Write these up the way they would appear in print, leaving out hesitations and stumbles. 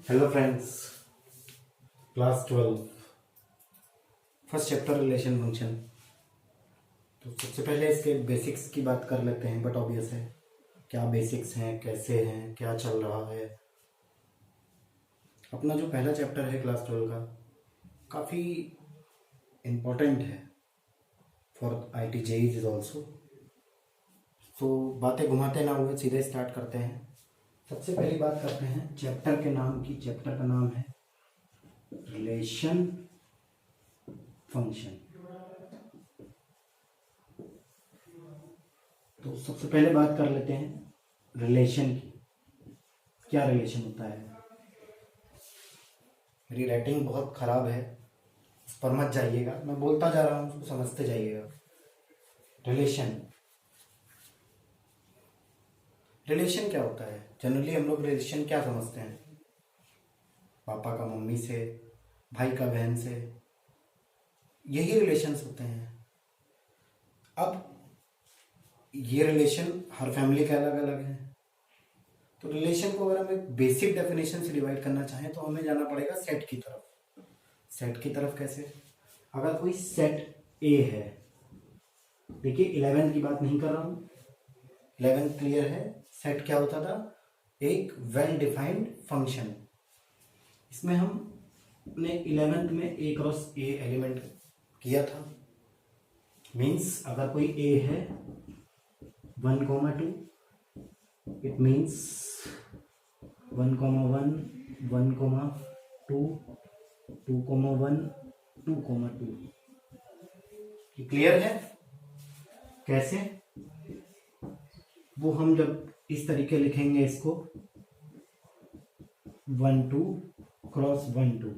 Hello friends, class 12 first chapter relation function. तो सबसे पहले इसके बेसिक्स की बात कर लेते हैं। बट ऑब्वियस है क्या बेसिक्स हैं, कैसे हैं, क्या चल रहा है। अपना जो पहला चैप्टर है क्लास 12 का काफ़ी इम्पोर्टेंट है for IT JEE is also. तो बातें घुमाते ना हुए सीधे स्टार्ट करते हैं। सबसे पहली बात करते हैं चैप्टर के नाम की। चैप्टर का नाम है रिलेशन फंक्शन। तो सबसे पहले बात कर लेते हैं रिलेशन की। क्या रिलेशन होता है। मेरी राइटिंग बहुत ख़राब है, इस पर मत जाइएगा, मैं बोलता जा रहा हूँ, उसको समझते जाइएगा। रिलेशन रिलेशन क्या होता है। जनरली हम लोग रिलेशन क्या समझते हैं, पापा का मम्मी से, भाई का बहन से, यही रिलेशंस होते हैं। अब ये रिलेशन हर फैमिली के अलग अलग हैं। तो रिलेशन को अगर हम एक बेसिक डेफिनेशन से डिवाइड करना चाहें तो हमें जाना पड़ेगा सेट की तरफ। सेट की तरफ कैसे। अगर कोई सेट ए है, देखिए 11 की बात नहीं कर रहा हूँ, 11 क्लियर है। सेट क्या होता था, एक वेल डिफाइंड फंक्शन। इसमें हमने 11th में ए क्रॉस ए एलिमेंट किया था। मीन्स अगर कोई ए है 1,2, इट मीन्स 1,1 1,2 2,1 2,2। ये क्लियर है। कैसे, वो हम जब इस तरीके लिखेंगे इसको 1,2 क्रॉस 1,2,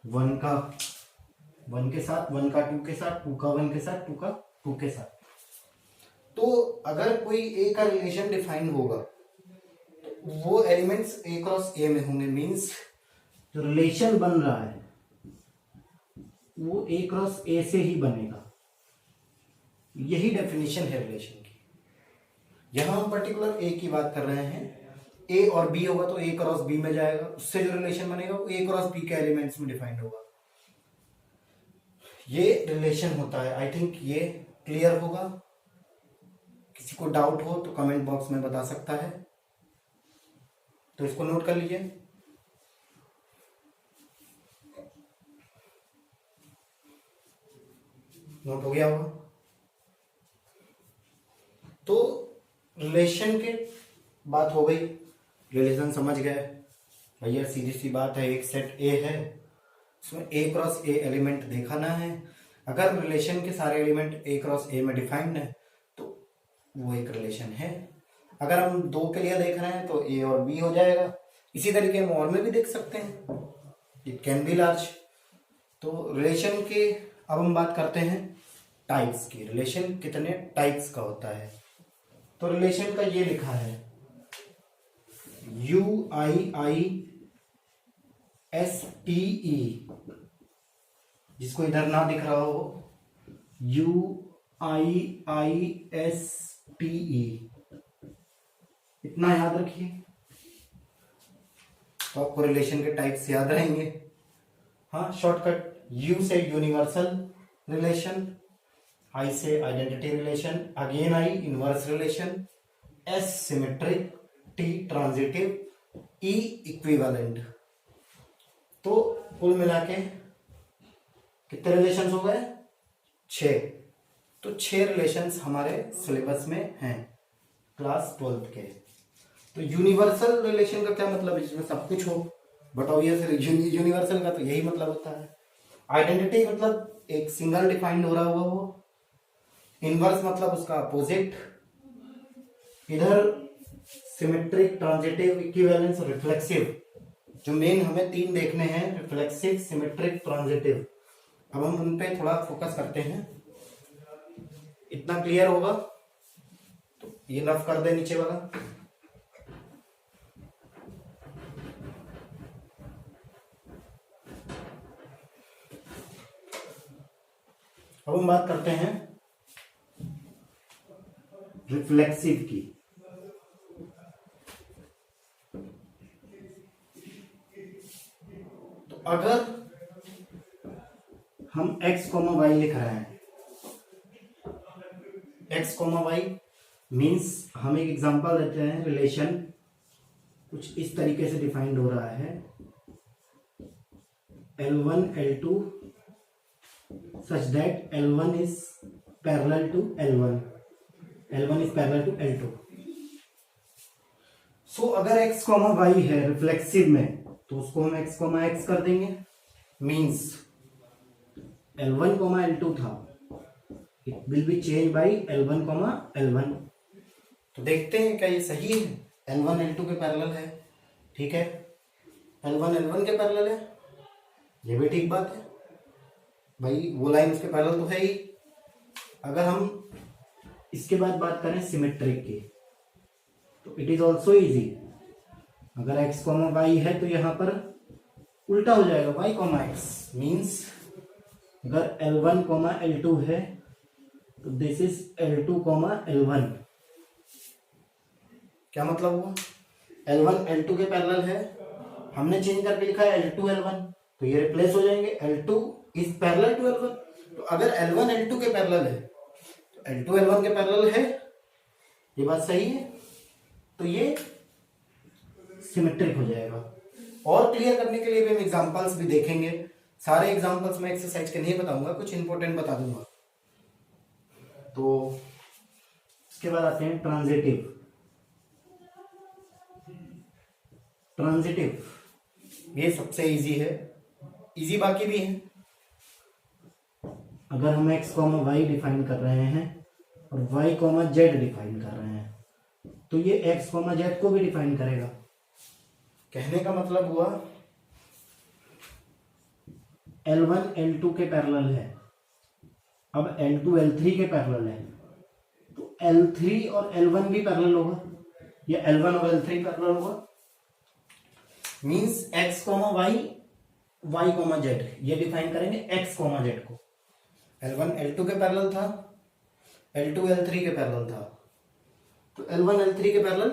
1 का 1 के साथ, 1 का 2 के साथ, 2 का 1 के साथ, 2 का 2 के साथ। तो अगर कोई ए का रिलेशन डिफाइन होगा तो वो एलिमेंट्स ए क्रॉस ए में होंगे। मीन्स जो रिलेशन बन रहा है वो ए क्रॉस ए से ही बनेगा। यही डेफिनेशन है रिलेशन की। यहां हम पर्टिकुलर ए की बात कर रहे हैं। ए और बी होगा तो ए क्रॉस बी में जाएगा, उससे जो रिलेशन बनेगा वो ए क्रॉस बी के एलिमेंट्स में डिफाइंड होगा। ये रिलेशन होता है। आई थिंक ये क्लियर होगा। किसी को डाउट हो तो कमेंट बॉक्स में बता सकता है। तो इसको नोट कर लीजिए। नोट हो गया होगा। तो रिलेशन के बात हो गई, रिलेशन समझ गए भैया। सीधी सी बात है, एक सेट ए है, उसमें ए क्रॉस ए एलिमेंट दिखाना है। अगर रिलेशन के सारे एलिमेंट ए क्रॉस ए में डिफाइंड है तो वो एक रिलेशन है। अगर हम दो के लिए देख रहे हैं तो ए और बी हो जाएगा। इसी तरीके हम और में भी देख सकते हैं, इट कैन बी लार्ज। तो रिलेशन के अब हम बात करते हैं टाइप्स की। रिलेशन कितने टाइप्स का होता है। तो रिलेशन का ये लिखा है UIISTE, जिसको इधर ना दिख रहा हो UIISTE, इतना याद रखिए तो आपको रिलेशन के टाइप्स याद रहेंगे। हाँ, शॉर्टकट। यू से यूनिवर्सल रिलेशन, आई से identity relation, again I inverse relation, S symmetric, T transitive, E equivalent. तो कुल मिला के कितने रिलेशंस हो गए, 6। तो 6 रिलेशंस हमारे सिलेबस में हैं क्लास 12 के। तो यूनिवर्सल रिलेशन का क्या मतलब है, जिसमें सब कुछ हो। बट ऑब्वियसली यूनिवर्सल का तो यही मतलब होता है। आइडेंटिटी मतलब एक सिंगल डिफाइंड हो रहा होगा वो। इनवर्स मतलब उसका अपोजिट। इधर सिमेट्रिक, ट्रांजिटिव, इक्विवेलेंस और रिफ्लेक्सिव। जो मेन हमें 3 देखने हैं, रिफ्लेक्सिव, सिमेट्रिक, ट्रांजिटिव। अब हम उन पे थोड़ा फोकस करते हैं। इतना क्लियर होगा तो ये रफ कर दे नीचे वाला। अब हम बात करते हैं रिफ्लेक्सिव की। अगर हम x कॉमा वाई लिख रहे हैं, x कॉमा वाई मीन्स हम एक एग्जांपल देते हैं, रिलेशन कुछ इस तरीके से डिफाइंड हो रहा है, L1 L2 such that L1 is parallel to L1, L1 is parallel to L2. सो अगर x कॉमा वाई है रिफ्लेक्सिव में तो उसको हम x कॉमा एक्स कर देंगे, मीन्स L1 कॉमा L2 था, it will be change by L1 comma L1। तो देखते हैं क्या ये सही है, L1 L2 के पैरेलल है, ठीक है, L1 L1 के पैरेलल है, ये भी ठीक बात है भाई, वो लाइन उसके पैरेलल तो है ही। अगर हम इसके बाद बात करें सिमेट्रिक की, तो इट इज ऑल्सो इजी। अगर x कॉमा वाई है तो यहां पर उल्टा हो जाएगा, y कॉमा एक्स, मीन्स अगर L1 कॉमा L2 है तो this is L2 comma L1। क्या मतलब हुआ, L1 L2 के पैरेलल है, हमने चेंज करके लिखा है L2 L1, तो ये रिप्लेस हो जाएंगे, L2 is parallel to L1। तो अगर L1 L2 के पैरेलल है तो L2 L1 के पैरेलल है, ये बात सही है, तो ये सिमेट्रिक हो जाएगा। और क्लियर करने के लिए भी हम एग्जांपल्स भी देखेंगे, सारे एग्जांपल्स में एक्सरसाइज के नहीं बताऊंगा, कुछ इंपॉर्टेंट बता दूंगा। तो इसके बाद आते हैं ट्रांजिटिव। ट्रांजिटिव ये सबसे इजी है, इजी बाकी भी है। अगर हम x कॉमा वाई डिफाइन कर रहे हैं और y कॉमा जेड डिफाइन कर रहे हैं, तो ये x कॉमा जेड को भी डिफाइन करेगा। कहने का मतलब हुआ L1 L2 के पैरेलल है, अब L2 L3 के पैरेलल है, तो L3 और L1 भी पैरेलल होगा, या L1 और L3 पैरेलल होगा, means x comma y y comma z, ये डिफाइन करेंगे x कॉमा जेड को। L1 L2 के पैरेलल था, L2 L3 के पैरेलल था, तो L1 L3 के पैरेलल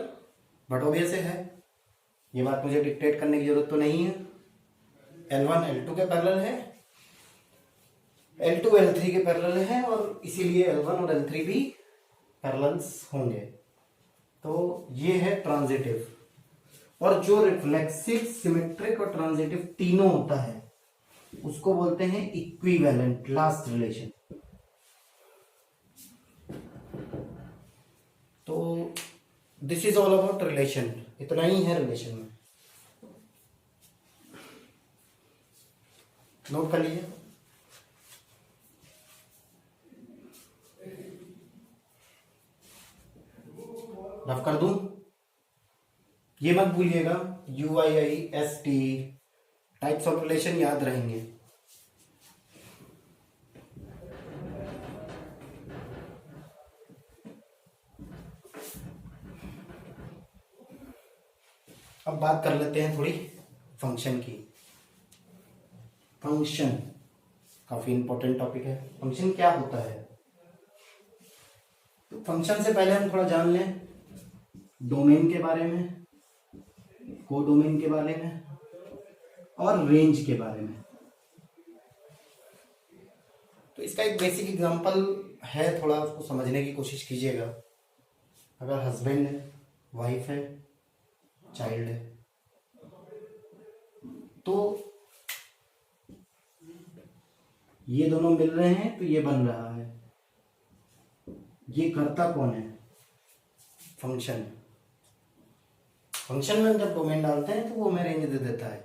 बट ऑब्वियस है, ये बात मुझे डिक्टेट करने की जरूरत तो नहीं है। L1 L2 के पैरेलल है, L2 L3 के पैरेलल है, और इसीलिए L1 और L3 भी पैरेलल्स होंगे। तो ये है ट्रांजिटिव। और जो रिफ्लेक्सिव, सिमेट्रिक और ट्रांजिटिव तीनों होता है उसको बोलते हैं इक्विवेलेंट लास्ट रिलेशन। तो this is all about relation, इतना ही है रिलेशन में, नोट कर लीजिए। रफ कर दूं, ये मत भूलिएगा, UIIST टाइप्स ऑफ रिलेशन याद रहेंगे। अब बात कर लेते हैं थोड़ी फंक्शन की। फंक्शन काफी इंपॉर्टेंट टॉपिक है। फंक्शन क्या होता है, तो फंक्शन से पहले हम थोड़ा जान लें डोमेन के बारे में, कोडोमेन के बारे में और रेंज के बारे में। तो इसका एक बेसिक एग्जांपल है, थोड़ा उसको समझने की कोशिश कीजिएगा। अगर हस्बैंड है, वाइफ है, चाइल्ड है, तो ये दोनों मिल रहे हैं तो ये बन रहा है। ये करता कौन है, फंक्शन। फंक्शन में जब डोमेन डालते हैं तो वो हमें रेंज दे देता है।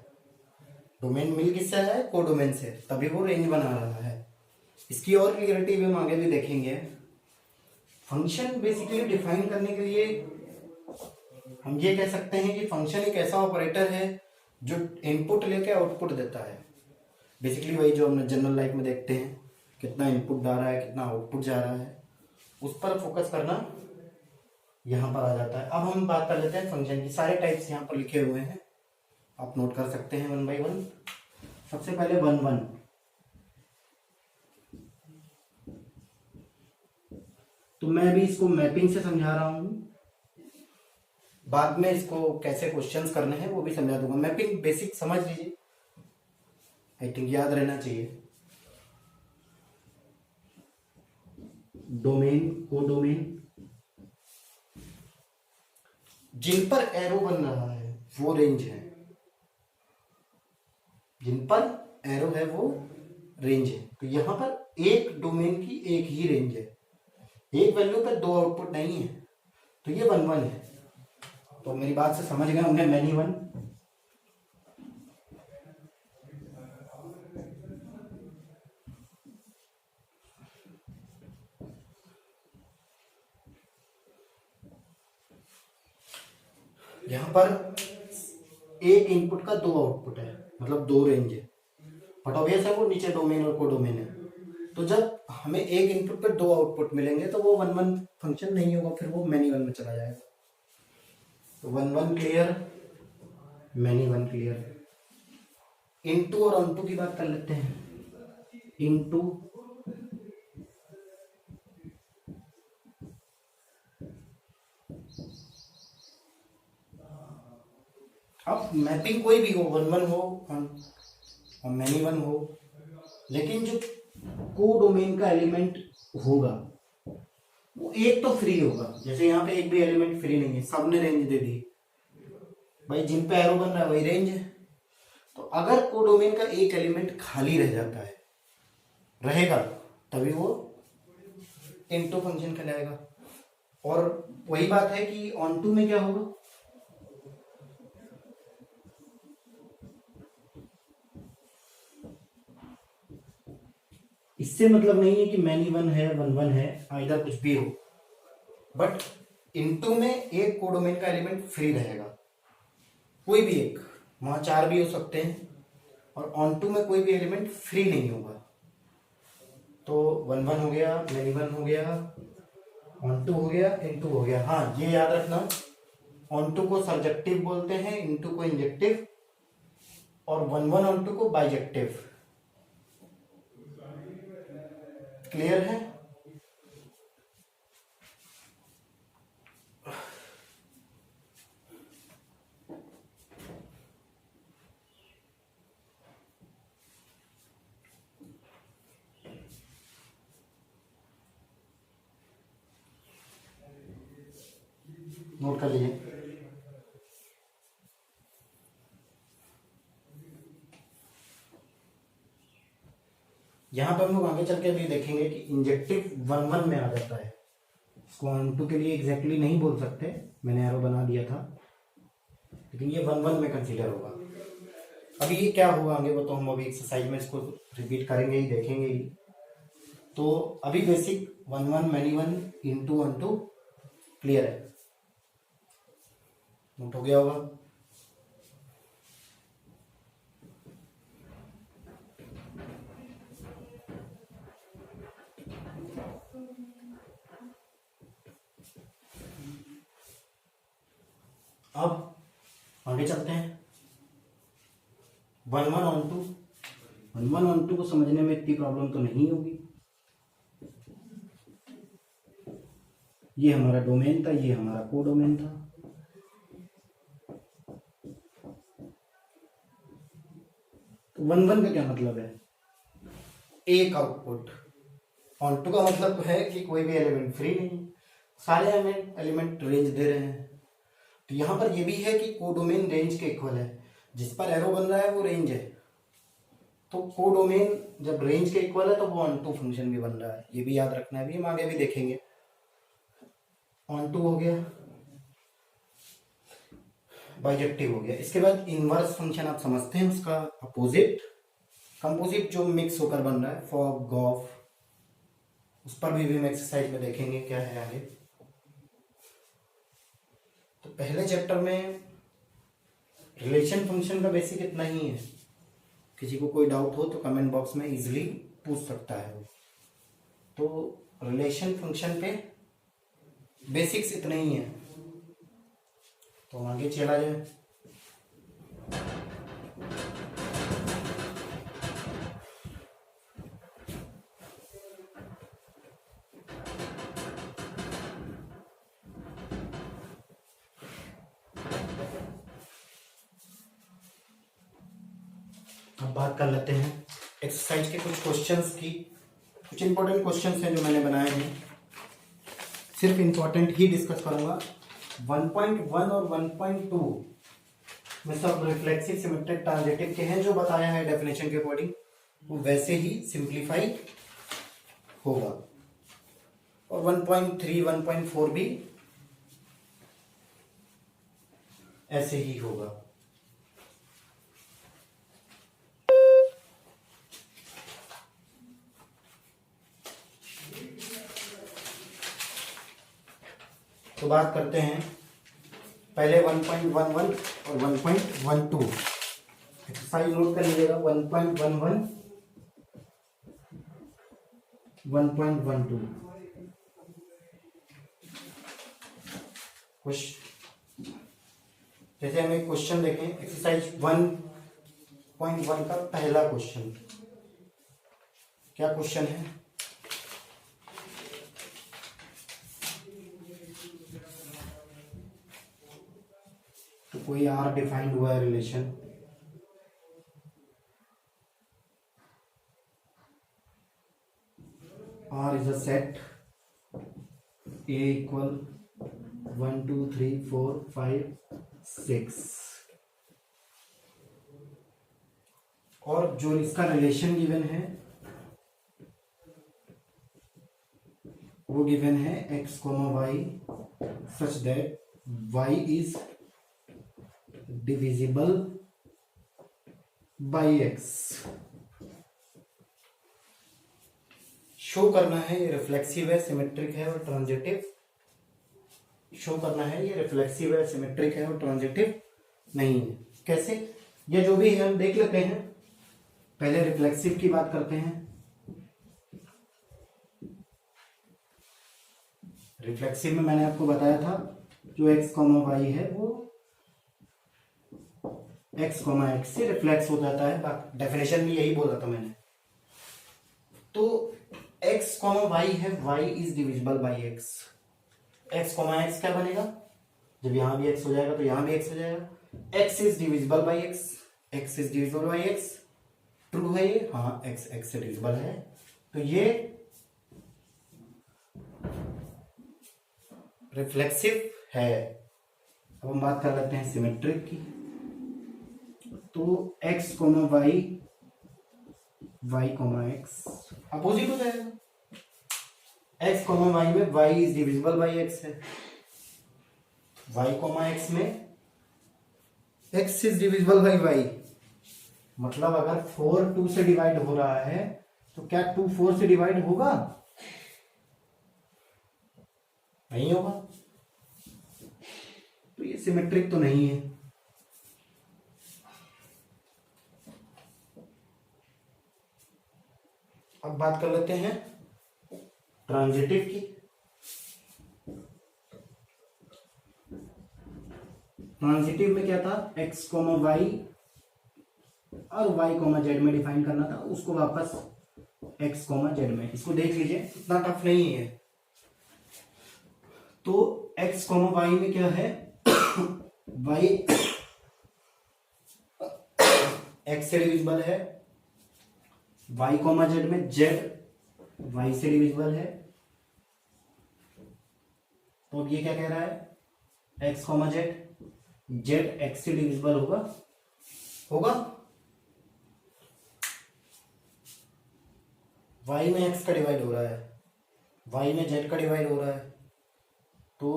डोमेन मिल किससे है, कोडोमेन से, तभी वो रेंज बना रहा है। इसकी और क्लियरिटी भी हम आगे भी देखेंगे। फंक्शन बेसिकली डिफाइन करने के लिए हम ये कह सकते हैं कि फंक्शन एक ऐसा ऑपरेटर है जो इनपुट लेके आउटपुट देता है। बेसिकली वही जो हमने जनरल लाइफ में देखते हैं, कितना इनपुट जा रहा है, कितना आउटपुट जा रहा है, उस पर फोकस करना यहाँ पर आ जाता है। अब हम बात कर लेते हैं फंक्शन की। सारे टाइप्स यहाँ पर लिखे हुए हैं, आप नोट कर सकते हैं वन बाय वन। सबसे पहले 1 तो मैं भी इसको मैपिंग से समझा रहा हूं, बाद में इसको कैसे क्वेश्चंस करने हैं वो भी समझा दूंगा। मैपिंग बेसिक समझ लीजिए। आई थिंक याद रहना चाहिए। डोमेन, कोडोमेन, जिन पर एरो बन रहा है वो रेंज है, जिन पर एरो है वो रेंज है। तो यहां पर एक डोमेन की एक ही रेंज है, एक वैल्यू पर दो आउटपुट नहीं है, तो ये 1 1 है। तो मेरी बात से समझ गए हमने मैनी वन। यहां पर एक इनपुट का दो आउटपुट है, मतलब दो रेंज है, बट ऑब्वियस है वो नीचे डोमेन और कोडोमेन है। तो जब हमें एक इनपुट पर दो आउटपुट मिलेंगे तो वो 1 1 फंक्शन नहीं होगा, फिर वो मैनी वन में चला जाएगा। तो 1 1 clear, many one clear. Into और ऑनटू की बात कर लेते हैं। इनटू, अब मैपिंग कोई भी हो, 1 1 हो और मैनी वन हो, लेकिन जो कोडोमेन का एलिमेंट होगा वो एक तो फ्री होगा। जैसे यहाँ पे एक भी एलिमेंट फ्री नहीं है, सबने रेंज दे दी भाई, जिन पे एरो बन रहा है वही रेंज है। तो अगर कोडोमेन का एक एलिमेंट खाली रह जाता है, रहेगा, तभी वो इनटू फंक्शन कहलाएगा। और वही बात है कि ऑन टू में क्या होगा, इससे मतलब नहीं है कि मैनी वन है 1 1 है, आइदर कुछ भी हो, बट इनटू में एक कोडोमेन का एलिमेंट फ्री रहेगा, कोई भी एक, वहां 4 भी हो सकते हैं, और ऑन टू में कोई भी एलिमेंट फ्री नहीं होगा। तो 1 1 हो गया, मैनी वन हो गया, ऑन टू हो गया, इनटू हो गया। हाँ ये याद रखना, ऑन टू को सर्जेक्टिव बोलते हैं, इनटू को इंजेक्टिव, और 1 1 ऑन टू को बाइजेक्टिव। क्लियर है? नोट कर लीजिए। यहां पर हम लोग आगे चल के भी देखेंगे कि इंजेक्टिव 1 1 में आ जाता है। इसको ऑन टू के लिए एग्जैक्टली नहीं बोल सकते, मैंने एरो बना दिया था, लेकिन ये 1 1 में कंसीडर होगा। अभी ये क्या होगा आगे वो तो हम अभी एक्सरसाइज में इसको रिपीट करेंगे ही, देखेंगे ही। तो अभी basic 1 1 many one into onto clear है, नोट हो गया होगा। अब आगे चलते हैं। 1 1 ऑन टू, 1 1 ऑन टू को समझने में इतनी प्रॉब्लम तो नहीं होगी। ये हमारा डोमेन था, ये हमारा कोडोमेन था। तो 1 1 का क्या मतलब है, एक आउटपुट। ऑन टू का मतलब है कि कोई भी एलिमेंट फ्री नहीं, सारे एलिमेंट रेंज दे रहे हैं। तो यहां पर ये भी है कि कोडोमेन रेंज के इक्वल है, जिस पर एरो बन रहा है वो रेंज है। तो कोडोमेन जब रेंज के इक्वल है तो वो ऑन टू फंक्शन भी बन रहा है, ये भी याद रखना है, भी हम आगे भी देखेंगे। ऑन टू हो गया, बाइजेक्टिव हो गया। इसके बाद इनवर्स फंक्शन आप समझते हैं, उसका अपोजिट, कंपोजिट जो मिक्स होकर बन रहा है, फॉग, गॉफ, उस पर भी हम एक्सरसाइज में देखेंगे क्या है आगे। तो पहले चैप्टर में रिलेशन फंक्शन का बेसिक इतना ही है। किसी को कोई डाउट हो तो कमेंट बॉक्स में इजीली पूछ सकता है वो। तो रिलेशन फंक्शन पे बेसिक्स इतने ही है, तो आगे चला जाए। अब बात कर लेते हैं एक्सरसाइज के कुछ क्वेश्चंस की। कुछ इंपॉर्टेंट क्वेश्चंस हैं जो मैंने बनाए हैं, सिर्फ इंपॉर्टेंट ही डिस्कस करूंगा। 1.1 और 1.2 में सब रिफ्लेक्सिव सिमेट्रिक ट्रांजिटिव के हैं, जो बताया है डेफिनेशन के अकॉर्डिंग वो वैसे ही सिंप्लीफाई होगा। और 1.3 1.4 भी ऐसे ही होगा। तो बात करते हैं पहले 1.11 और 1.12। एक्सरसाइज नोट कर लीजिएगा। 1.11 1.12 कुछ जैसे हम एक क्वेश्चन देखें, एक्सरसाइज 1.1 का पहला क्वेश्चन। क्या क्वेश्चन है? तो कोई आर डिफाइंड हुआ है relation, R is a set A equal 1 2 3 4 5 6, और जो इसका रिलेशन गिवन है वो गिवन है x, y such that y is divisible by x। Show करना है ये रिफ्लेक्सिव है, सिमेट्रिक है और ट्रांजिटिव। शो करना है ये रिफ्लेक्सिव है, सिमेट्रिक है और ट्रांजिटिव नहीं है। कैसे? ये जो भी है हम देख लेते हैं। पहले रिफ्लेक्सिव की बात करते हैं। रिफ्लेक्सिव में मैंने आपको बताया था जो x, y है वो x, x से रिफ्लेक्स हो जाता है। डेफिनेशन में यही बोला था मैंने। तो x, y है, y is divisible by x। x, x क्या बनेगा? जब यहां भी x हो जाएगा तो यहां भी x हो जाएगा। x is divisible by x, x is divisible by x। True है ये? हाँ, x से डिविजिबल है, तो ये रिफ्लेक्सिव है। अब हम बात कर लेते हैं सिमेट्रिक की। तो x, y, x अपोजिट हो जाएगा। x, y में y is divisible by x है, y, x में x is divisible by y। मतलब अगर 4 2 से डिवाइड हो रहा है तो क्या 2 4 से डिवाइड होगा? नहीं होगा, तो ये सिमेट्रिक तो नहीं है। अब बात कर लेते हैं ट्रांजिटिव की। ट्रांजिटिव में क्या था? x, y और y, z में डिफाइन करना था, उसको वापस x, z में। इसको देख लीजिए, इतना टफ नहीं है। तो x, y में क्या है? y x से डिविजिबल है, y, z में z y से डिविजिबल है। तो अब ये क्या कह रहा है? x, z x से डिविजिबल होगा y में x का डिवाइड हो रहा है, y में z का डिवाइड हो रहा है, तो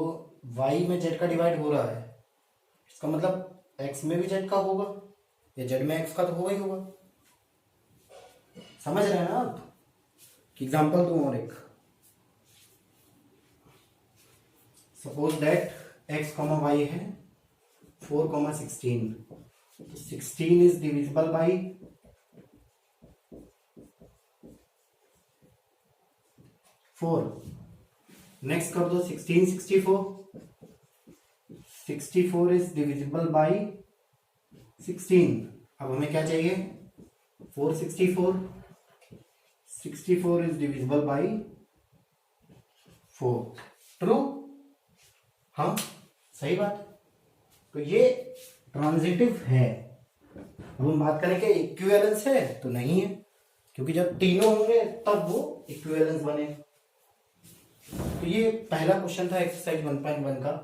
y में z का डिवाइड हो रहा है, इसका मतलब x में भी z का होगा, या z में x का तो होगा ही होगा। समझ रहे हैं ना आप? एग्जाम्पल दूं और एक। सपोज दैट x, y है 4, 16। तो 16 इज डिविजिबल बाई 4। नेक्स्ट कर दो 16 64। 64 इज डिविजिबल बाई 16। अब हमें क्या चाहिए? 4 64। 64 इज डिविजिबल बाई 4। ट्रू? हाँ, सही बात। तो ये ट्रांजिटिव है। अब हम बात करें कि इक्विवेलेंस है तो नहीं है, क्योंकि जब तीनों होंगे तब वो इक्विवेलेंस बनेगा। तो ये पहला क्वेश्चन था एक्सरसाइज 1.1 का,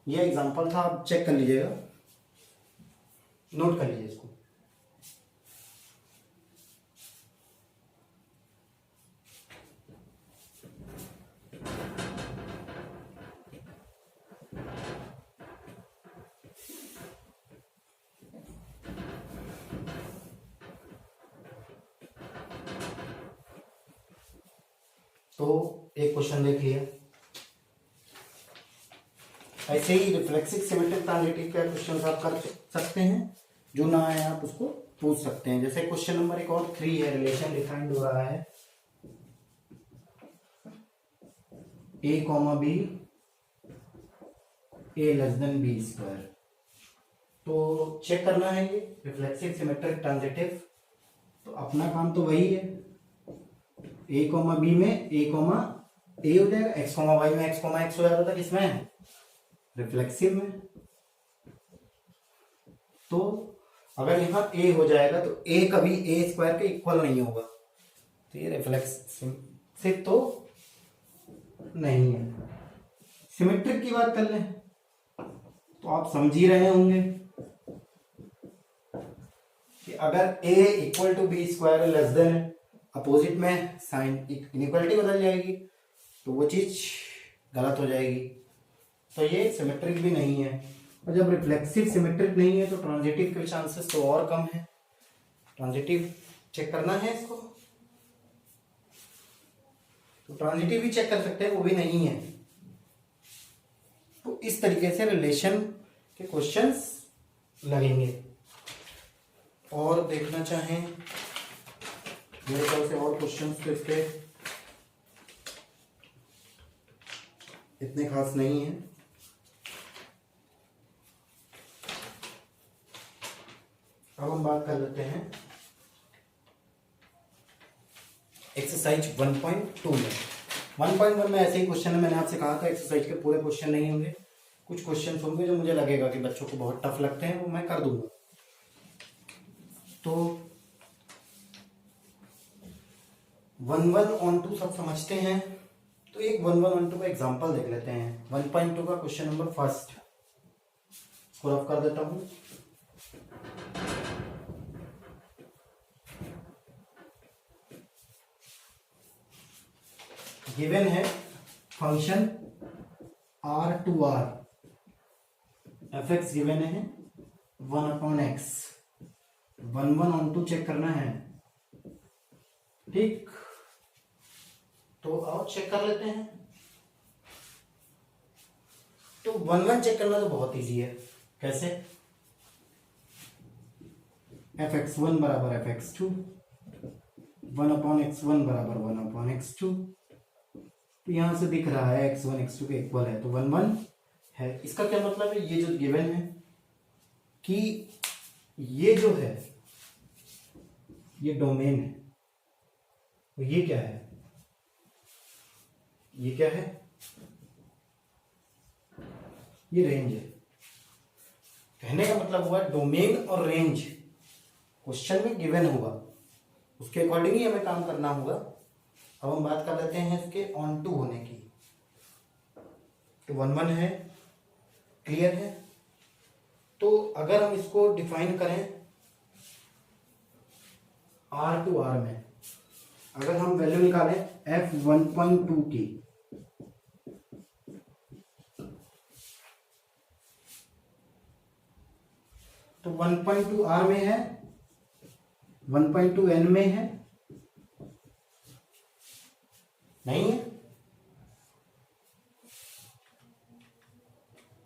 ये एग्जांपल था, आप चेक कर लीजिएगा, नोट कर लीजिए इसको। तो एक क्वेश्चन देख लिया। ऐसे ही रिफ्लेक्सिव सिमेट्रिक ट्रांजिटिव का क्वेश्चन आप कर सकते हैं, जो ना आए आप उसको पूछ सकते हैं। जैसे क्वेश्चन नंबर एक और 3 है, रिलेशन डिफाइंड हो रहा है a, b a less than b square. तो चेक करना है ये रिफ्लेक्सिव सिमेट्रिक ट्रांजिटिव, तो अपना काम तो वही है, a, b में a, a हो जाएगा, x, y में x, x हो जाता था, किसमें? रिफ्लेक्सिव में। तो अगर यहाँ a हो जाएगा तो a कभी a स्क्वायर के इक्वल नहीं होगा, तो ये रिफ्लेक्सिव तो नहीं है। सिमेट्रिक की बात कर लें तो आप समझ ही रहे होंगे कि अगर a equal to B square less than, opposite में साइन इनइक्वालिटी बदल जाएगी, तो वो चीज गलत हो जाएगी, तो ये सिमेट्रिक भी नहीं है। और जब रिफ्लेक्सिव सिमेट्रिक नहीं है तो ट्रांजिटिव के चांसेस तो और कम है। ट्रांजिटिव चेक करना है इसको, तो ट्रांजिटिव भी चेक कर सकते हैं, वो भी नहीं है। तो इस तरीके से रिलेशन के क्वेश्चंस लगेंगे। और देखना चाहें मेरे ख्याल से और क्वेश्चंस तो इसके इतने खास नहीं है। अब हम बात कर लेते हैं एक्सरसाइज 1.2 में। 1.1 में ऐसे ही क्वेश्चन है, मैंने आपसे कहा था एक्सरसाइज के पूरे क्वेश्चन नहीं होंगे, कुछ क्वेश्चन होंगे जो मुझे लगेगा कि बच्चों को बहुत टफ लगते हैं, वो मैं कर दूंगा। तो 1.1 on 2 सब समझते हैं, तो एक 1.1 on 2 का एग्जाम्पल देख लेते हैं। 1.2 का क्वेश्चन नंबर फर्स्ट इसको रफ कर देता हूं। गिवन है फंक्शन R2R, fx गिवन है 1/x, 1.1 on 2 चेक करना है, ठीक। तो आओ चेक कर लेते हैं। तो 1.1 चेक करना तो बहुत इजी है, कैसे? fx1 बराबर fx2, 1/x1 बराबर 1/x2, तो यहां से दिख रहा है x1 x2 के इक्वल है, तो 1.1 है। इसका क्या मतलब है? ये जो गिवन है कि ये जो है ये डोमेन है, तो ये क्या है? ये क्या है? ये रेंज है। कहने का मतलब हुआ डोमेन और रेंज क्वेश्चन में गिवन होगा, उसके अकॉर्डिंग ही हमें काम करना होगा। अब हम बात कर लेते हैं इसके ऑन टू होने की। तो 1.1 है, क्लियर है। तो अगर हम इसको डिफाइन करें R2R में, अगर हम वैल्यू निकालें f1.2 की, तो 1.2 R में है, 1.2 N में है, नहीं है।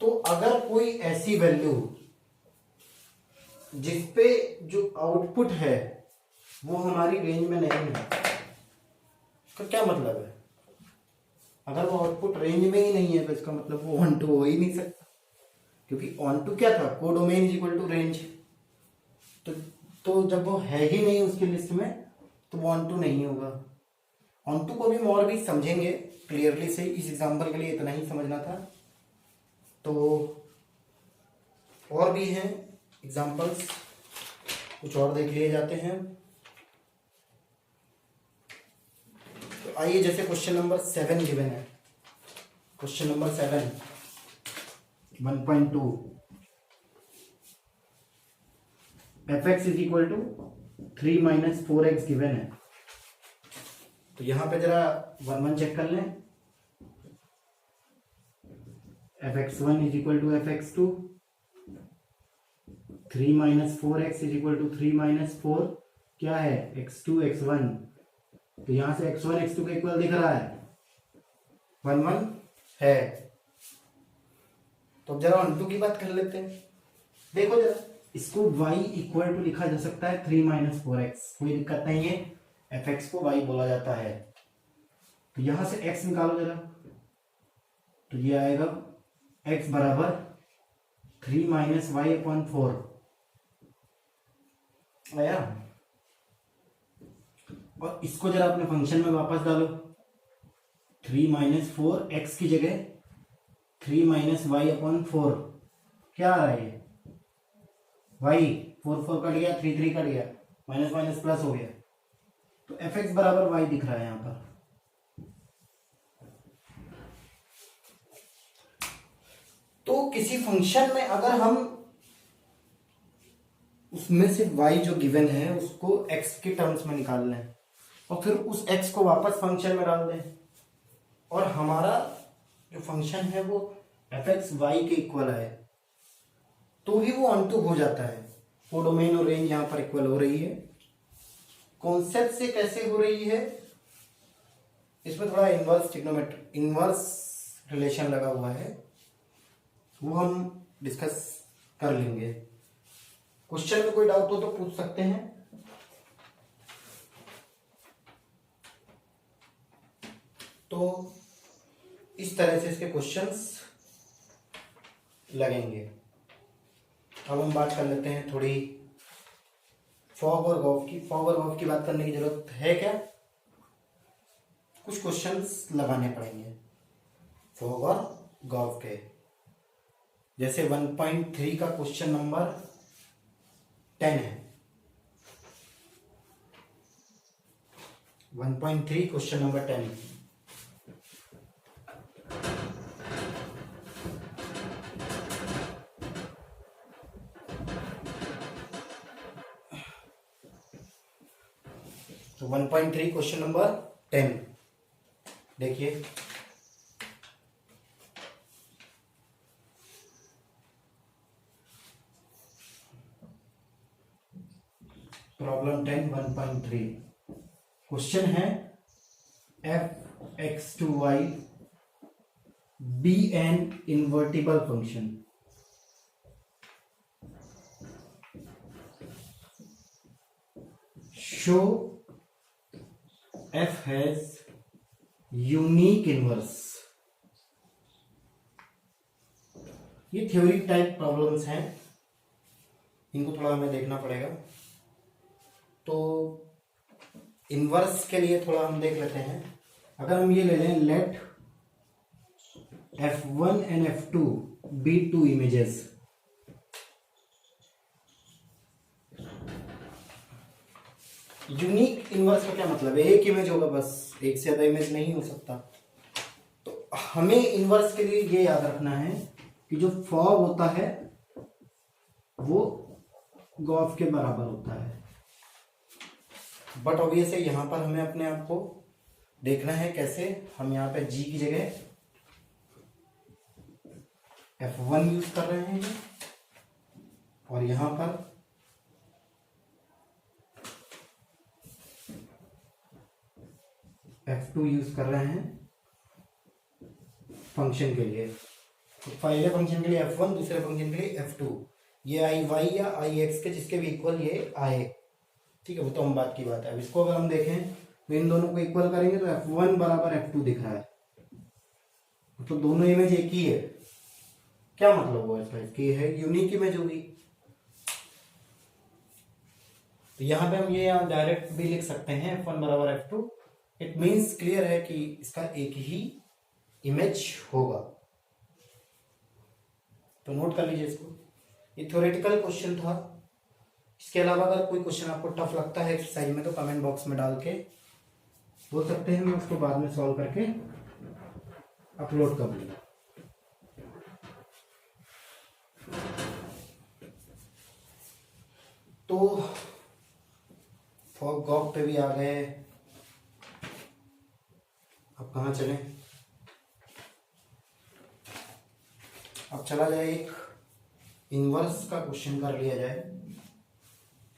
तो अगर कोई ऐसी वैल्यू जिसपे जो आउटपुट है वो हमारी रेंज में नहीं है, तो क्या मतलब है? अगर वो आउटपुट रेंज में ही नहीं है तो इसका मतलब वो ऑन टू हो ही नहीं सकता, क्योंकि ऑन टू क्या था? Codomain is equal to range. तो जब वो है ही नहीं उसकी लिस्ट में तो वो ऑन टू नहीं होगा। ऑन टू को भी और भी समझेंगे क्लियरली से, इस एग्जांपल के लिए इतना ही समझना था। तो और भी हैं एग्जांपल्स, कुछ और देख लिए जाते हैं। तो आइए, जैसे क्वेश्चन नंबर 7 गिवन है, question number 7 1.2 fx is equal to 3 minus 4x given है। तो यहां पे जरा 1 चेक कर लें। fx1 is equal to fx2, 3 minus 4x is equal to 3 minus 4 क्या है x2 x1। तो यहां से x1 x2 का इक्वल दिख रहा है 1 है। तो अब जरा 1 2 की बात कर लेते हैं। देखो जरा, इसको y इक्वल टू लिखा जा सकता है 3 माइनस 4x, कोई दिक्कत नहीं है, fx को y बोला जाता है। तो यहां से x निकालो जरा, तो ये आएगा x बराबर 3 माइनस वाई अपॉन 4 आया। और इसको जरा अपने फंक्शन में वापस डालो, 3 माइनस 4 एक्स की जगह 3 माइनस वाई अपॉन 4 क्या आ रहा है, वाई 4 4 कट गया, 3 3 कट गया, माइनस माइनस प्लस हो गया। तो एफ एक्स बराबर वाई दिख रहा है यहां पर। तो किसी फंक्शन में अगर हम उसमें से y जो गिवन है उसको x के टर्म्स में निकाल लें और फिर उस x को वापस फंक्शन में डाल दें, और हमारा जो फंक्शन है वो एफ एक्स वाई के इक्वल है, तो ही वो ऑन टू हो जाता है। वो डोमेन और रेंज यहां पर इक्वल हो रही है। कॉन्सेप्ट से कैसे हो रही है, इसमें थोड़ा इनवर्स रिलेशन लगा हुआ है, वो हम डिस्कस कर लेंगे। क्वेश्चन में कोई डाउट हो तो पूछ सकते हैं। तो इस तरह से इसके क्वेश्चंस लगेंगे। अब हम बात कर लेते हैं थोड़ी फॉग और गॉफ की। फॉग और गॉफ की बात करने की जरूरत है क्या, कुछ क्वेश्चंस लगाने पड़ेंगे फॉग और गॉफ के। जैसे 1.3 का क्वेश्चन नंबर 10 है। 1.3 क्वेश्चन नंबर 10। तो 1.3 क्वेश्चन नंबर 10 देखिए, प्रॉब्लम 10 1.3 क्वेश्चन है f x to y be an invertible function. Show f has unique inverse। ये थ्योरी टाइप प्रॉब्लम्स हैं, इनको थोड़ा हमें देखना पड़ेगा। तो इनवर्स के लिए थोड़ा हम देख लेते हैं। अगर हम ये ले लें, let f1 and f2 be two images. Unique inverse का क्या मतलब है, एक इमेज होगा बस, एक से ज्यादा इमेज नहीं हो सकता। तो हमें इनवर्स के लिए ये याद रखना है कि जो फॉग होता है वो गॉफ के बराबर होता है। बट ऑब्वियसली यहां पर हमें अपने आप को देखना है कैसे। हम यहाँ पे g की जगह f1 यूज कर रहे हैं और यहां पर f2 यूज कर रहे हैं फंक्शन के लिए। तो पहले फंक्शन के लिए f1, दूसरे फंक्शन के लिए f2। ये आई वाई या आई एक्स के जिसके भी इक्वल ये आए, ठीक है, वो तो हम बात की बात है। अब इसको अगर हम देखें तो इन दोनों को इक्वल करेंगे तो f1 बराबर f2 दिख रहा है, तो दोनों इमेज एक ही है। क्या मतलब हुआ इसका, इसकी है यूनिक इमेज होगी। तो यहां पे हम ये डायरेक्ट भी लिख सकते हैं f1 बराबर f2। इट मीन्स क्लियर है कि इसका एक ही इमेज होगा। तो नोट कर लीजिए इसको। ये थ्योरेटिकल क्वेश्चन था, इसके अलावा अगर कोई क्वेश्चन आपको टफ लगता है एक्सरसाइज में तो कमेंट बॉक्स में डाल के बोल सकते हैं, मैं उसको बाद में सॉल्व करके अपलोड कर दूंगा। तो फॉग गॉग पे भी आ गए, अब कहाँ चलें? अब चला जाए एक इनवर्स का क्वेश्चन कर लिया जाए।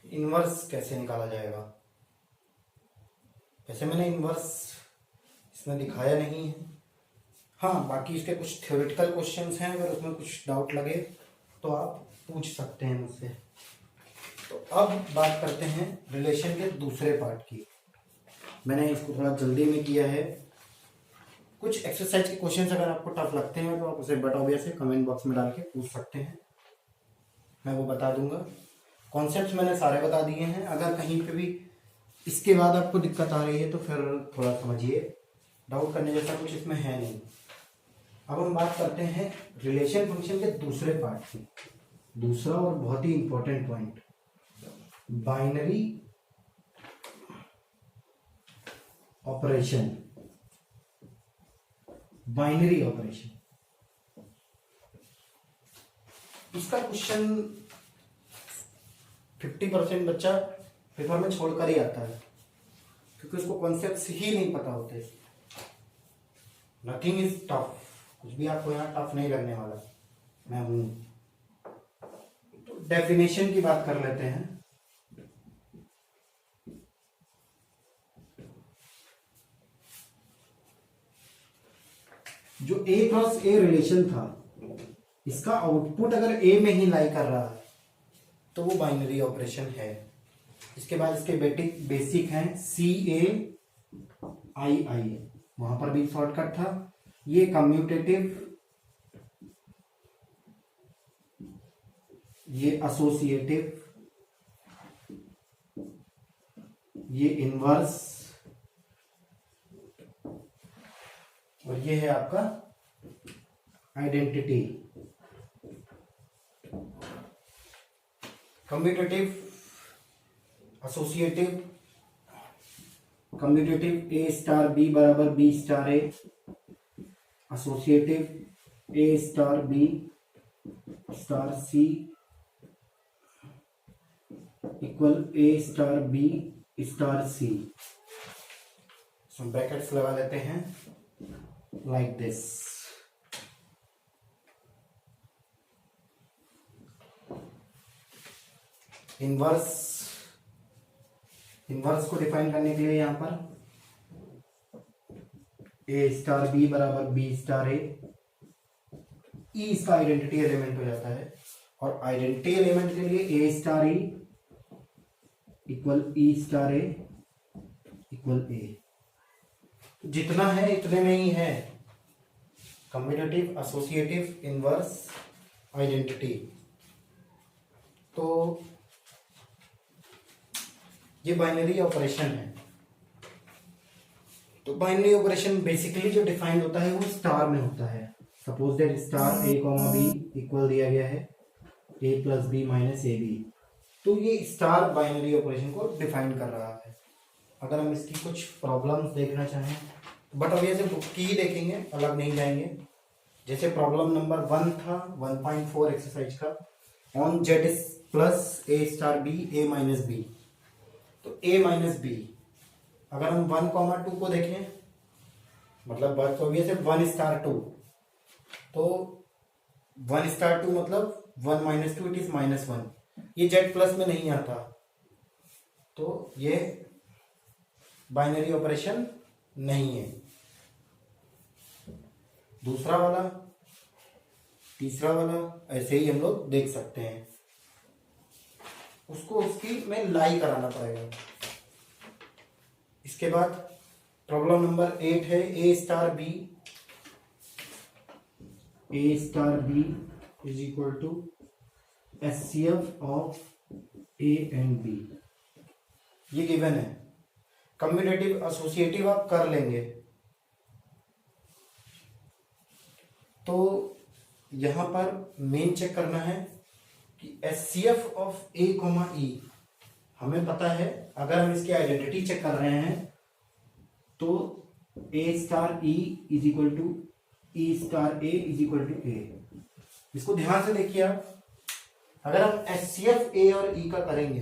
इनवर्स कैसे निकाला जाएगा? वैसे मैंने इनवर्स इसमें दिखाया नहीं है, हाँ बाकी इसके कुछ थ्योरेटिकल क्वेश्चंस हैं, अगर उसमें कुछ डाउट लगे तो आप पूछ सकते हैं मुझसे। तो अब बात करते हैं रिलेशन के दूसरे पार्ट की। मैंने इसको थोड़ा जल्दी में किया है। कुछ एक्सरसाइज के क्वेश्चंस अगर आपको टफ लगते हैं तो आप उसे बट ऑब्वियसली कमेंट बॉक्स में डाल के पूछ सकते हैं, मैं वो बता दूंगा। कॉन्सेप्ट्स मैंने सारे बता दिए हैं। अगर कहीं पे भी इसके बाद आपको दिक्कत आ रही है तो फिर थोड़ा समझिए, डाउट करने जैसा कुछ इसमें है नहीं। अब हम बात करते हैं रिलेशन फंक्शन के दूसरे पार्ट की। दूसरा और बहुत ही important point, binary operation. Binary operation, इसका क्वेश्चन 50% बच्चा पेपर में छोड़कर ही आता है, क्योंकि उसको कॉन्सेप्ट्स ही नहीं पता होते। नथिंग इज टफ, कुछ भी आपको यहाँ टफ नहीं लगने वाला, मैं हूं। तो डेफिनेशन की बात कर लेते हैं। जो A क्रॉस A रिलेशन था, इसका आउटपुट अगर A में ही लाई कर रहा है तो वो बाइनरी ऑपरेशन है। इसके बाद इसके बेसिक हैं CA II, वहां पर भी शॉर्टकट था। ये कम्यूटेटिव, ये एसोसिएटिव, ये इनवर्स, और ये है आपका identity. Commutative, associative, commutative A star B बराबर B star A, associative A star B star C equal A star B star C। Brackets लगा लेते हैं like this। इनवर्स को डिफाइन करने के लिए यहां पर A स्टार B बराबर B स्टार A, E इसका आइडेंटिटी एलिमेंट हो जाता है, और आइडेंटिटी एलिमेंट के लिए A star E equal E star A equal A। जितना है इतने में ही है, कम्यूटेटिव, एसोसिएटिव, इनवर्स, आइडेंटिटी। तो ये बाइनरी ऑपरेशन है। तो बाइनरी ऑपरेशन बेसिकली जो डिफाइंड होता है वो स्टार में होता है। Suppose that star A comma B equal दिया गया है A plus B minus AB, तो ये स्टार बाइनरी ऑपरेशन को डिफाइन कर रहा है। अगर हम इसकी कुछ प्रॉब्लम्स देखना चाहें, बट अब ये बुक की ही देखेंगे, अलग नहीं जाएंगे। जैसे प्रॉब्लम नंबर 1 था 1.4 एक्सरसाइज का, on Z plus A star B A minus B। तो A माइनस B, अगर हम 1,2 को देखें, मतलब बात तो ये 1 स्टार 2, तो 1 स्टार 2 मतलब 1 माइनस 2 इट इज -1। ये Z प्लस में नहीं आता, तो ये बाइनरी ऑपरेशन नहीं है। दूसरा वाला, तीसरा वाला, ऐसे ही हम लोग देख सकते हैं। उसको उसकी में लाई कराना पड़ेगा। इसके बाद प्रॉब्लम नंबर 8 है A star B is equal to HCF of A and B। ये गिवन है। कम्यूटेटिव एसोसिएटिव आप कर लेंगे। तो यहां पर मेन चेक करना है कि HCF ऑफ A, E हमें पता है अगर हम इसकी आइडेंटिटी चेक कर रहे हैं तो ए star e is equal to e star a is equal to a. इसको ध्यान से देखिए आप, अगर हम HCF ए और ई का करेंगे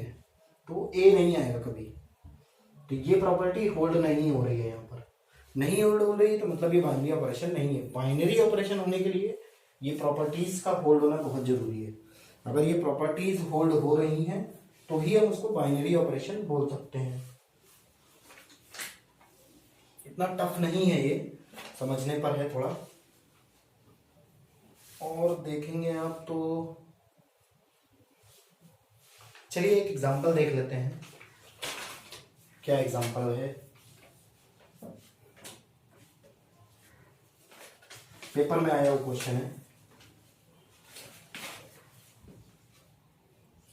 तो ए नहीं आएगा कभी। तो ये प्रॉपर्टी होल्ड नहीं हो रही है, यहाँ पर नहीं होल्ड हो रही है तो मतलब ये बाइनरी ऑपरेशन नहीं है। बाइनरी ऑपरेशन होने के लिए ये प्रॉपर्टीज का होल्ड होना बहुत जरूरी है। अगर ये प्रॉपर्टीज होल्ड हो रही हैं तो ही हम उसको बाइनरी ऑपरेशन बोल सकते हैं। इतना टफ नहीं है ये, समझने पर है थोड़ा। और देखेंगे आप तो चलिए एक एग्जांपल देख लेते हैं। क्या एग्जांपल है? पेपर में आया हुआ क्वेश्चन है,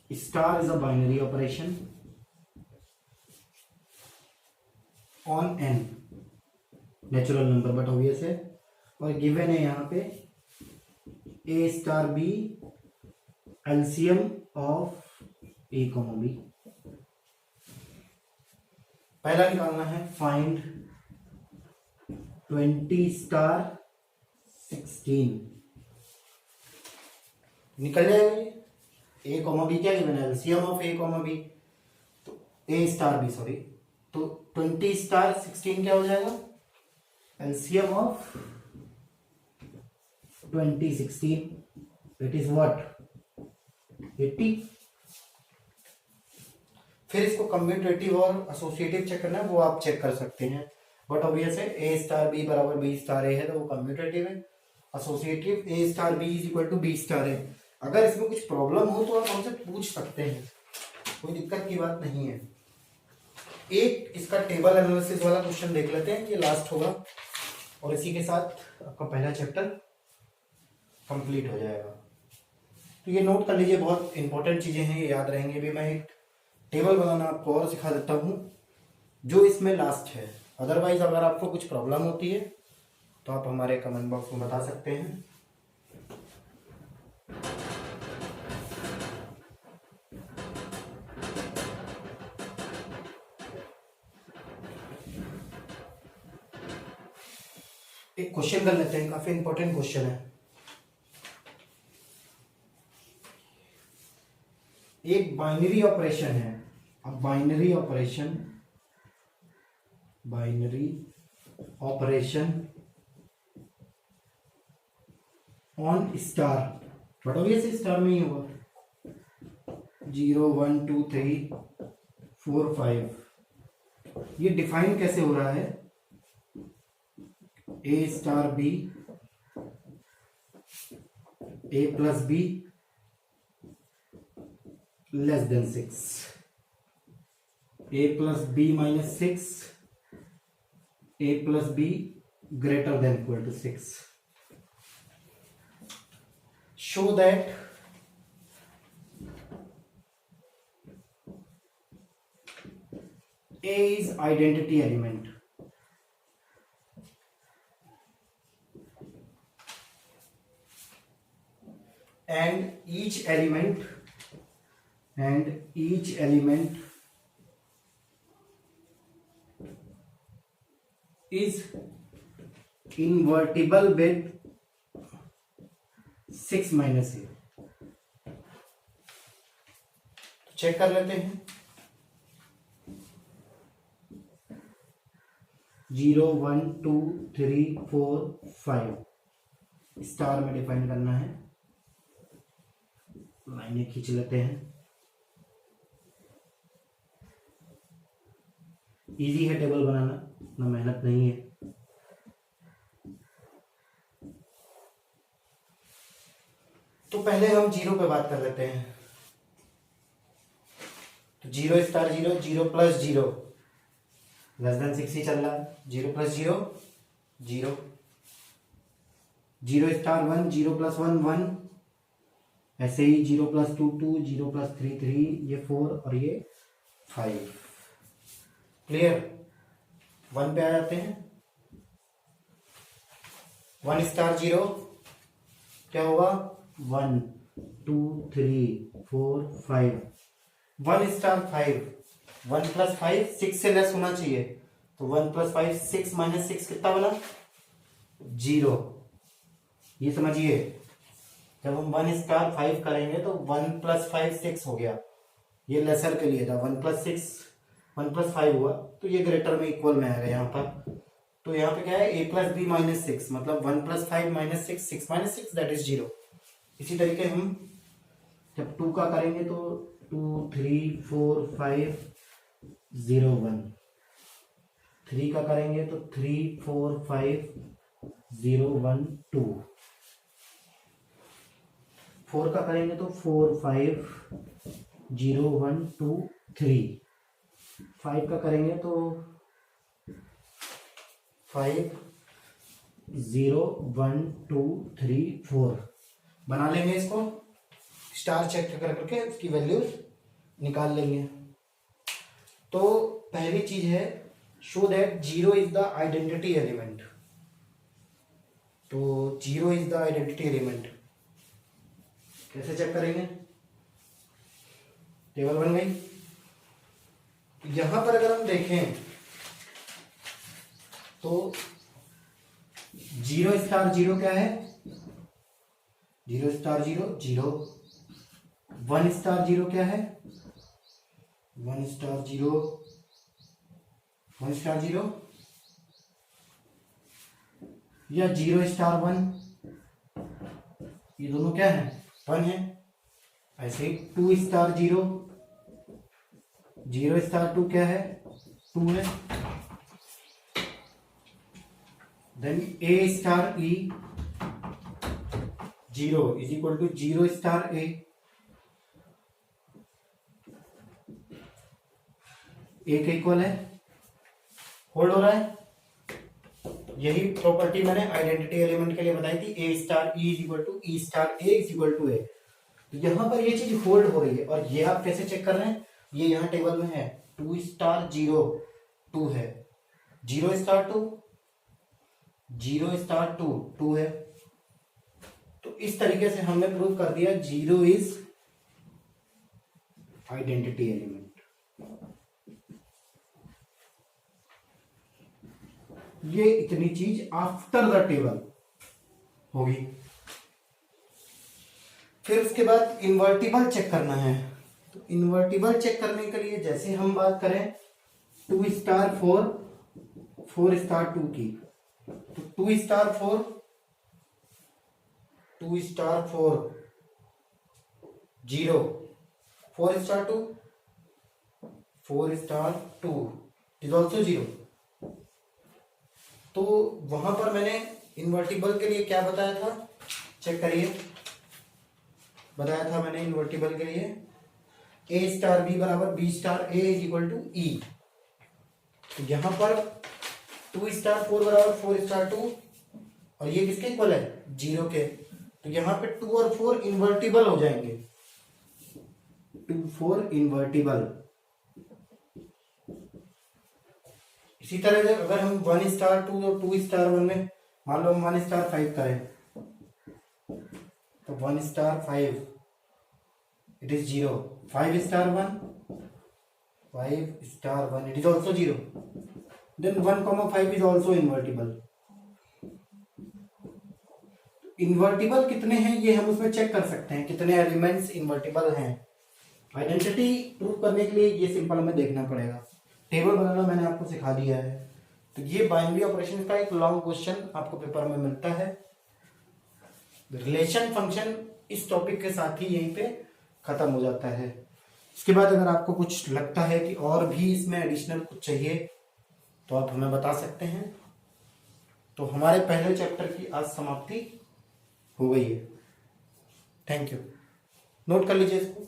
star is a binary operation on N natural number but obvious है, और गिवन है यहाँ पे a star b LCM of A comma b. पहला निकालना है फाइंड 20 स्टार 16। निकल जाएगा ये। ए कॉमा बी क्या गिवन है? LCM of A comma B, तो ए स्टार बी सॉरी, तो 20 स्टार 16 क्या हो जाएगा? LCM of 20 16 it is what? 80। फिर इसको कम्यूटेटिव और एसोसिएटिव चेक करना है, वो आप चेक कर सकते हैं। बट ऑब्वियस है ए स्टार बी बराबर बी स्टार ए है तो वो कम्यूटेटिव है। Associative a star b is equal to b star a. अगर इसमें कुछ प्रॉब्लम हो तो आप हमसे पूछ सकते हैं, कोई दिक्कत की बात नहीं है। एक इसका टेबल एनालिसिस वाला क्वेश्चन देख लेते हैं, ये लास्ट होगा और इसी के साथ आपका पहला चैप्टर कंप्लीट हो जाएगा। तो ये नोट कर लीजिए, बहुत इंपॉर्टेंट चीजें हैं, ये याद रहेंगे भी। मैं एक टेबल बनाना आपको और सिखा देता हूँ जो इसमें लास्ट है। अदरवाइज अगर आपको कुछ प्रॉब्लम होती है तो आप हमारे कमेंट बॉक्स में बता सकते हैं। एक क्वेश्चन कर लेते हैं, काफी इंपॉर्टेंट क्वेश्चन है। एक बाइनरी ऑपरेशन है, अब binary operation on star, but obviously star में ही होगा। 0 1 2 3 4 5। ये डिफाइन कैसे हो रहा है? A star b a plus b less than 6, a plus b minus 6, a plus b greater than equal to 6। Show that A is identity element and each element is invertible with 6 minus a। Check कर लेते हैं। 0 1 2 3 4 5 star में define करना है। लाइनें खींच लेते हैं। इजी है टेबल बनाना, ना मेहनत नहीं है। तो पहले हम 0 पे बात कर लेते हैं। तो 0 स्टार 0, 0 प्लस 0 लेस देन 6 ही चल रहा है। 0 प्लस 0 0, 0 स्टार 1, 0 प्लस 1 1, ऐसे ही 0 प्लस 2 2, 0 प्लस 3 3, ये 4 और ये 5। क्लियर? 1 पे आ जाते हैं। 1 स्टार 0 क्या होगा? 1 2 3 4 5। 1*5, 1 + 5 6 से लेस होना चाहिए, तो 1 + 5 6 - 6 कितना बना? 0। ये समझिए, जब हम 1*5 करेंगे तो 1 + 5 6 हो गया, ये लेसर के लिए था। 1 + 6 1 + 5 हुआ, तो ये ग्रेटर में इक्वल में आएगा यहाँ पर। तो यहाँ पे क्या है, a + b - 6, मतलब 1 + 5 - 6 6 - 6 दैट इज 0। इसी तरीके हम जब 2 का करेंगे तो 2 3 4 5 0 1, 3 का करेंगे तो 3 4 5 0 1 2, 4 का करेंगे तो 4 5 0 1 2 3, 5 का करेंगे तो 5 0 1 2 3 4। बना लेंगे इसको, स्टार चेक कर करके इसकी वैल्यूज निकाल लेंगे। तो पहली चीज है, show that 0 is the identity element. तो 0 इज द आइडेंटिटी एलिमेंट कैसे चेक करेंगे? टेबल बन गई। यहां पर अगर हम देखें तो 0*0 क्या है? 0*0 0। 1*0 क्या है? 1*0 1*0 या 0*1, ये दोनों क्या है? 1 है। ऐसे 2*0 0*2 क्या है? 2 है। Then A*E 0 is equal to 0*A। A के इक्वल है, होल्ड हो रहा है। यही प्रॉपर्टी मैंने आइडेंटिटी एलिमेंट के लिए बताई थी, A*E is equal to E*A is equal to A। तो यहां पर ये चीज होल्ड हो रही है, और ये आप कैसे चेक कर रहे हैं? ये यहाँ टेबल में है, 2*0 2 है, 0*2 0*2 2 है। तो इस तरीके से हमने प्रूव कर दिया 0 इज आइडेंटिटी एलिमेंट। ये इतनी चीज आफ्टर द टेबल होगी। फिर उसके बाद इन्वर्टिबल चेक करना है। तो इन्वर्टिबल चेक करने के लिए जैसे हम बात करें 2*4 4*2 की, तो 2*4 2*4 0, 4*2 4*2 इज ऑल्सो 0। तो वहां पर मैंने इन्वर्टिबल के लिए क्या बताया था, चेक करिए। बताया था मैंने इन्वर्टिबल के लिए A*B बराबर B*A is equal to E। तो यहां पर 2*4 बराबर 4*2, और ये किसके इक्वल है? 0 के। तो यहां पे 2 और 4 इन्वर्टिबल हो जाएंगे, 2 4 इन्वर्टिबल। इसी तरह से अगर हम 1*2 और 2*1 में मान लो हम 1*5 करें, तो 1*5 it is 0, 5*1 5*1 it is also 0। Then 1,5 is also invertible. Invertible कितने हैं ये हम उसमें चेक कर सकते हैं, कितने एलिमेंट्स इन्वर्टिबल हैं। आइडेंटिटी प्रूव करने के लिए ये सिंपल हमें देखना पड़ेगा। टेबल बनाना मैंने आपको सिखा दिया है। तो ये बाइनरी ऑपरेशन का एक लॉन्ग क्वेश्चन आपको पेपर में मिलता है। रिलेशन फंक्शन इस टॉपिक के साथ ही यहीं पे खत्म हो जाता है। इसके बाद अगर आपको कुछ लगता है कि और भी इसमें एडिशनल कुछ चाहिए तो आप हमें बता सकते हैं। तो हमारे पहले चैप्टर की आज समाप्ति हो गई है। Thank you. नोट कर लीजिए इसको।